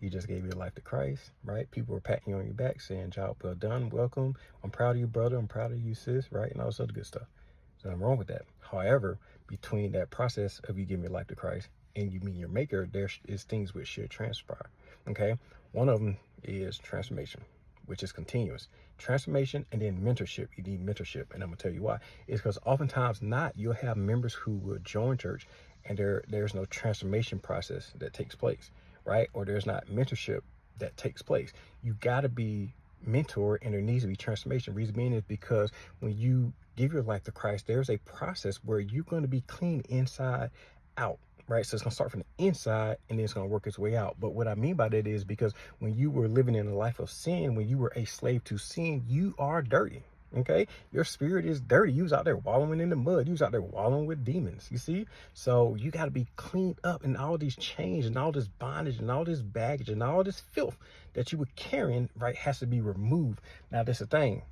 You just gave your life to Christ, right? People were patting you on your back saying, job well done, welcome. I'm proud of you, brother. I'm proud of you, sis, right? And all this other good stuff. So nothing wrong with that. However, between that process of you giving your life to Christ and you meet your maker, there is things which should transpire. Okay. One of them is transformation, which is continuous. Transformation and then mentorship. You need mentorship. And I'm gonna tell you why. It's because oftentimes not you'll have members who will join church and there's no transformation process that takes place, right? Or there's not mentorship that takes place. You gotta be mentored and there needs to be transformation. Reason being is because when you give your life to Christ, there's a process where you're going to be clean inside out, right? So it's going to start from the inside and then it's going to work its way out. But what I mean by that is because when you were living in a life of sin, when you were a slave to sin, you are dirty. Okay, your spirit is dirty. You was out there wallowing in the mud. You was out there wallowing with demons. You see, so you got to be cleaned up, and all these chains and all this bondage and all this baggage and all this filth that you were carrying, right, has to be removed. Now, that's the thing.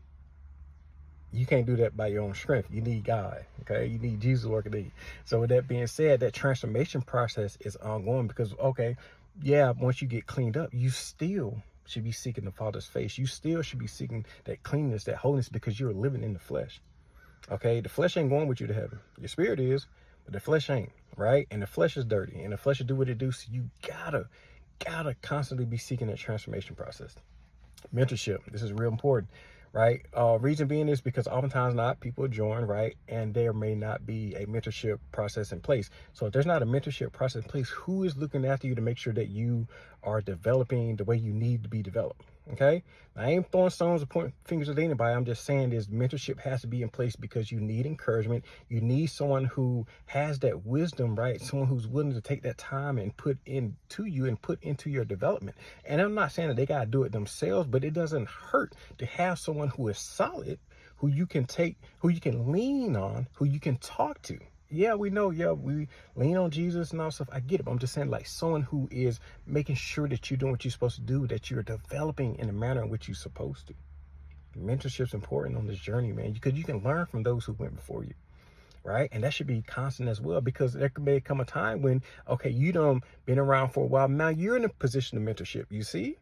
You can't do that by your own strength. You need God. Okay, you need Jesus working in you. So with that being said, that transformation process is ongoing because, okay, yeah, once you get cleaned up, you still should be seeking the Father's face. You still should be seeking that cleanness, that holiness, because you're living in the flesh. Okay, the flesh ain't going with you to heaven. Your spirit is, but the flesh ain't, right? And the flesh is dirty, and the flesh will do what it do. So you gotta constantly be seeking that transformation process. Mentorship, this is real important, right? Reason being is because oftentimes not people join, right? And there may not be a mentorship process in place. So if there's not a mentorship process in place, who is looking after you to make sure that you are developing the way you need to be developed? Okay, I ain't throwing stones or pointing fingers at anybody. I'm just saying this mentorship has to be in place because you need encouragement. You need someone who has that wisdom, right? Someone who's willing to take that time and put into you and put into your development. And I'm not saying that they got to do it themselves, but it doesn't hurt to have someone who is solid, who you can take, who you can lean on, who you can talk to. Yeah, we know, yeah, we lean on Jesus and all stuff. I get it, but I'm just saying, like, someone who is making sure that you're doing what you're supposed to do, that you're developing in the manner in which you're supposed to. Mentorship's important on this journey, man, because you can learn from those who went before you, right? And that should be constant as well, because there may come a time when, okay, you done been around for a while, now you're in a position of mentorship, you see?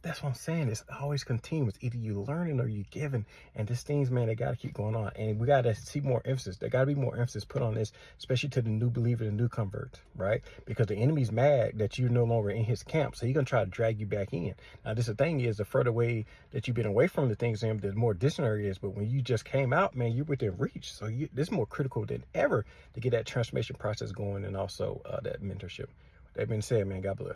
That's what I'm saying. It's always continuous. Either you learning or you giving. And these things, man, they got to keep going on. And we got to see more emphasis. There got to be more emphasis put on this, especially to the new believer, the new convert, right? Because the enemy's mad that you're no longer in his camp. So he's going to try to drag you back in. Now, this the thing is, the further away that you've been away from the things, the more distant it is. But when you just came out, man, you're within reach. So this is more critical than ever to get that transformation process going and also that mentorship. That being said, man, God bless.